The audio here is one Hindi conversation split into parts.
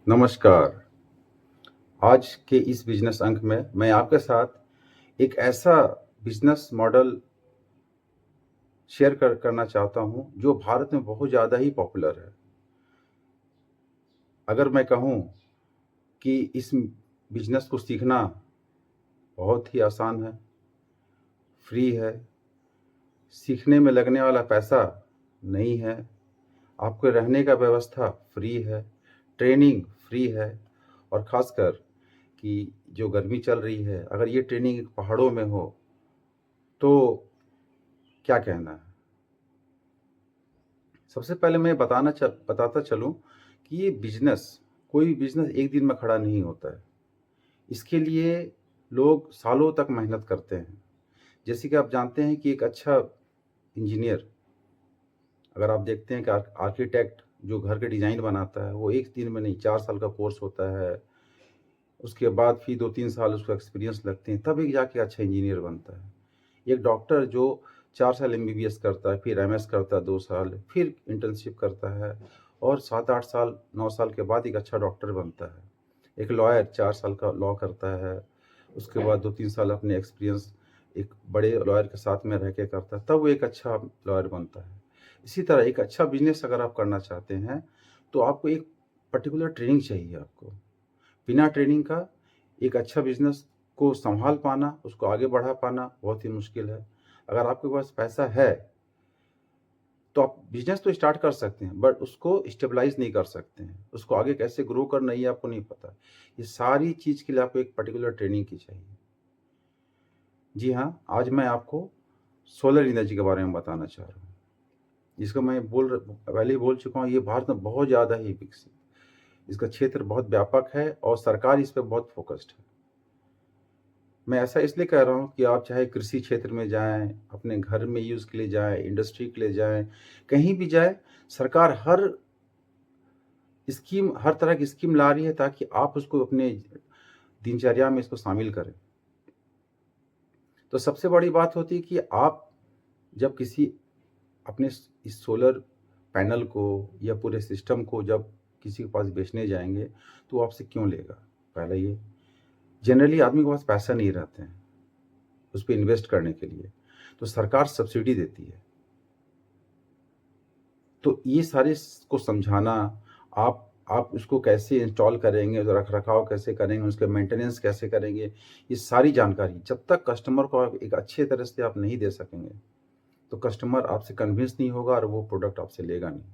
नमस्कार। आज के इस बिज़नेस अंक में मैं आपके साथ एक ऐसा बिज़नेस मॉडल शेयर करना चाहता हूँ, जो भारत में बहुत ज़्यादा ही पॉपुलर है। अगर मैं कहूँ कि इस बिज़नेस को सीखना बहुत ही आसान है, फ्री है, सीखने में लगने वाला पैसा नहीं है, आपके रहने का व्यवस्था फ्री है, ट्रेनिंग फ्री है और ख़ासकर कि जो गर्मी चल रही है, अगर ये ट्रेनिंग पहाड़ों में हो, तो क्या कहना है। सबसे पहले मैं बताता चलूँ कि ये बिज़नेस, कोई भी बिज़नेस एक दिन में खड़ा नहीं होता है। इसके लिए लोग सालों तक मेहनत करते हैं। जैसे कि आप जानते हैं कि एक अच्छा इंजीनियर, अगर आप देखते हैं कि आर्किटेक्ट जो घर के डिज़ाइन बनाता है, वो 1 दिन में नहीं 4 साल का कोर्स होता है। उसके बाद फिर 2-3 साल उसको एक्सपीरियंस लगते हैं, तब एक जाके अच्छा इंजीनियर बनता है। एक डॉक्टर जो 4 साल एमबीबीएस करता है, फिर एमएस करता है 2 साल, फिर इंटर्नशिप करता है और 7-8 साल, 9 साल के बाद एक अच्छा डॉक्टर बनता है। एक लॉयर 4 साल का लॉ करता है, उसके बाद 2-3 साल अपने एक्सपीरियंस एक बड़े लॉयर के साथ में रह के करता है, तब वो एक अच्छा लॉयर बनता है। इसी तरह एक अच्छा बिज़नेस अगर आप करना चाहते हैं, तो आपको एक पर्टिकुलर ट्रेनिंग चाहिए आपको। बिना ट्रेनिंग का एक अच्छा बिज़नेस को सँभाल पाना, उसको आगे बढ़ा पाना बहुत ही मुश्किल है। अगर आपके पास पैसा है, तो आप बिज़नेस तो स्टार्ट कर सकते हैं, बट उसको स्टेबलाइज़ नहीं कर सकते हैं। उसको आगे कैसे ग्रो करना है, ये आपको नहीं पता। ये सारी चीज़ के लिए आपको एक पर्टिकुलर ट्रेनिंग की चाहिए। जी हाँ, आज मैं आपको सोलर एनर्जी के बारे में बताना चाह रहा हूँ। जिसको मैं पहले ही बोल चुका हूँ, ये भारत में बहुत ज़्यादा ही विकसित, इसका क्षेत्र बहुत व्यापक है और सरकार इस पे बहुत फ़ोकस्ड है। मैं ऐसा इसलिए कह रहा हूँ कि आप चाहे कृषि क्षेत्र में जाएँ, अपने घर में यूज़ के लिए जाएँ, इंडस्ट्री के लिए जाएँ, कहीं भी जाएँ, सरकार हर तरह की स्कीम ला रही है ताकि आप उसको अपने दिनचर्या में इसको शामिल करें। तो सबसे बड़ी बात होती है कि आप जब किसी अपने इस सोलर पैनल को या पूरे सिस्टम को जब किसी के पास बेचने जाएँगे, तो वो आपसे क्यों लेगा? पहला ये, जनरली आदमी के पास पैसा नहीं रहते हैं, उस पे इन्वेस्ट करने के लिए, तो सरकार सब्सिडी देती है। तो ये सारे को समझाना, आप उसको कैसे इंस्टॉल करेंगे, रख-रखाव कैसे करेंगे, उसका मेंटेनेंस कैसे करेंगे, ये सारी जानकारी जब तक कस्टमर को आप एक अच्छे तरह से आप नहीं दे सकेंगे, तो कस्टमर आपसे कन्विंस नहीं होगा और वो प्रोडक्ट आपसे लेगा नहीं।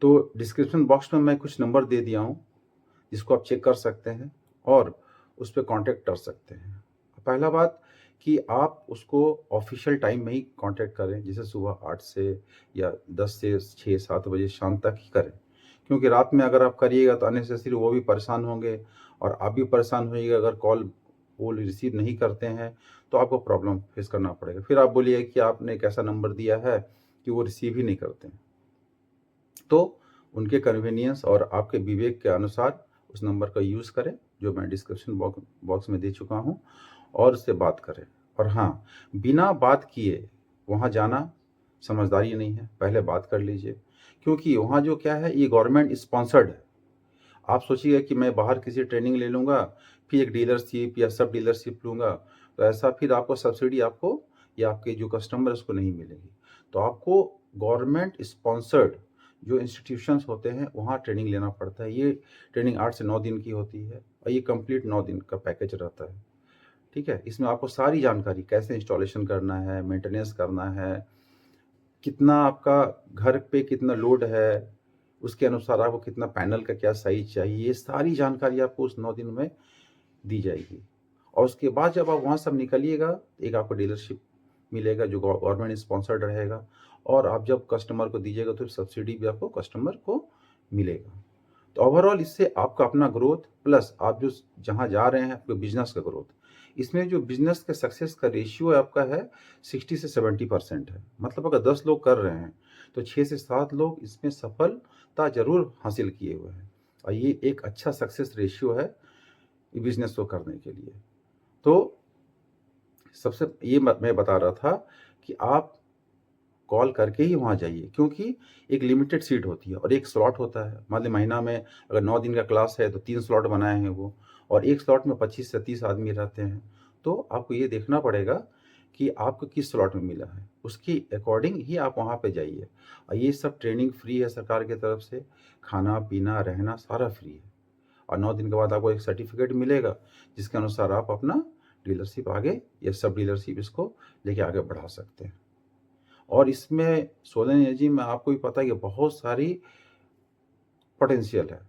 तो डिस्क्रिप्शन बॉक्स में मैं कुछ नंबर दे दिया हूँ, जिसको आप चेक कर सकते हैं और उस पे कॉन्टैक्ट कर सकते हैं। पहला बात कि आप उसको ऑफ़िशियल टाइम में ही कॉन्टैक्ट करें, जैसे सुबह 8 से या 10 से 6-7 बजे शाम तक ही करें। क्योंकि रात में अगर आप करिएगा तो अननेसेसरी वो भी परेशान होंगे और आप भी परेशान होइएगा। अगर कॉल वो रिसीव नहीं करते हैं, तो आपको प्रॉब्लम फेस करना पड़ेगा। फिर आप बोलिए कि आपने एक ऐसा नंबर दिया है कि वो रिसीव ही नहीं करते हैं। तो उनके कन्वीनियंस और आपके विवेक के अनुसार उस नंबर का यूज़ करें, जो मैं डिस्क्रिप्शन बॉक्स में दे चुका हूँ, और उससे बात करें। और हाँ, बिना बात किए वहाँ जाना समझदारी नहीं है, पहले बात कर लीजिए। क्योंकि वहाँ जो क्या है, ये गवर्नमेंट स्पॉन्सर्ड है। आप सोचिए कि मैं बाहर किसी ट्रेनिंग ले लूँगा, फिर एक डीलरशिप या सब डीलरशिप लूँगा, तो ऐसा फिर आपको सब्सिडी आपको या आपके जो कस्टमर है उसको नहीं मिलेगी। तो आपको गवर्नमेंट स्पॉन्सर्ड जो इंस्टीट्यूशंस होते हैं, वहाँ ट्रेनिंग लेना पड़ता है। ये ट्रेनिंग 8 से 9 दिन की होती है और ये कंप्लीट 9 दिन का पैकेज रहता है। ठीक है? इसमें आपको सारी जानकारी कैसे इंस्टॉलेशन करना है, मेंटेनेंस करना है, कितना आपका घर पे कितना लोड है, उसके अनुसार आपको कितना पैनल का क्या साइज़ चाहिए, ये सारी जानकारी आपको उस 9 दिन में दी जाएगी। और उसके बाद जब आप वहाँ से निकलिएगा, एक आपको डीलरशिप मिलेगा जो गवर्नमेंट स्पॉन्सर्ड रहेगा और आप जब कस्टमर को दीजिएगा तो सब्सिडी भी आपको कस्टमर को मिलेगा। तो ओवरऑल इससे आपका अपना ग्रोथ प्लस आप जो जहाँ जा रहे हैं आपके बिज़नेस का ग्रोथ, इसमें जो बिज़नेस के सक्सेस का रेशियो आपका है 60 से 70% है। मतलब अगर 10 लोग कर रहे हैं, तो 6 से 7 लोग इसमें सफलता ज़रूर हासिल किए हुए हैं और ये एक अच्छा सक्सेस रेशियो है बिज़नेस को करने के लिए। तो सबसे ये मैं बता रहा था कि आप कॉल करके ही वहाँ जाइए, क्योंकि एक लिमिटेड सीट होती है और एक स्लॉट होता है। मान लीजिए महीना में अगर 9 दिन का क्लास है तो 3 स्लॉट बनाए हैं वो, और एक स्लॉट में 25 से 30 आदमी रहते हैं। तो आपको ये देखना पड़ेगा कि आपको किस स्लॉट में मिला है, उसकी अकॉर्डिंग ही आप वहाँ पे जाइए। और ये सब ट्रेनिंग फ्री है सरकार की तरफ से, खाना-पीना, रहना सारा फ्री है। और 9 दिन के बाद आपको एक सर्टिफ़िकेट मिलेगा, जिसके अनुसार आप अपना डीलरशिप आगे या सब डीलरशिप इसको लेके आगे बढ़ा सकते हैं। और इसमें सोलर एनर्जी में आपको भी पता है कि बहुत सारी पोटेंशियल है।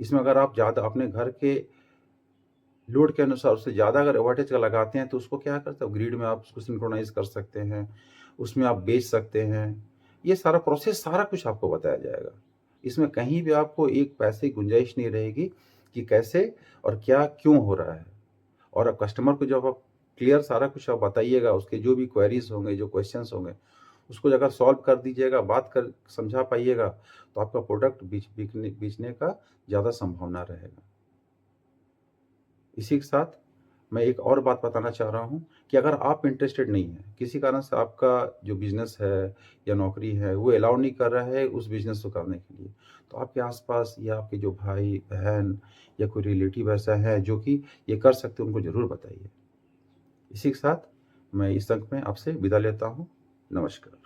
इसमें अगर आप ज़्यादा अपने घर के लोड के अनुसार उससे ज़्यादा अगर वोल्टेज का लगाते हैं तो उसको क्या करते हो, ग्रिड में आप उसको सिंक्रोनाइज़ कर सकते हैं, उसमें आप बेच सकते हैं। ये सारा प्रोसेस सारा कुछ आपको बताया जाएगा। इसमें कहीं भी आपको एक पैसे की गुंजाइश नहीं रहेगी कि कैसे और क्या क्यों हो रहा है। और कस्टमर को जब आप क्लियर सारा कुछ आप बताइएगा, उसके जो भी क्वेरीज़ होंगे, जो क्वेश्चंस होंगे, उसको अगर सॉल्व कर दीजिएगा, बात कर समझा पाइएगा, तो आपका प्रोडक्ट बेचने का ज़्यादा संभावना रहेगा। इसी के साथ मैं एक और बात बताना चाह रहा हूँ कि अगर आप इंटरेस्टेड नहीं हैं, किसी कारण से आपका जो बिज़नेस है या नौकरी है, वो अलाउ नहीं कर रहा है उस बिज़नेस को करने के लिए, तो आपके आस-पास या आपके जो भाई-बहन या कोई रिलेटिव ऐसा है जो कि ये कर सकते हैं, उनको ज़रूर बताइए। इसी के साथ मैं इस अंक में आपसे विदा लेता हूँ। नमस्कार।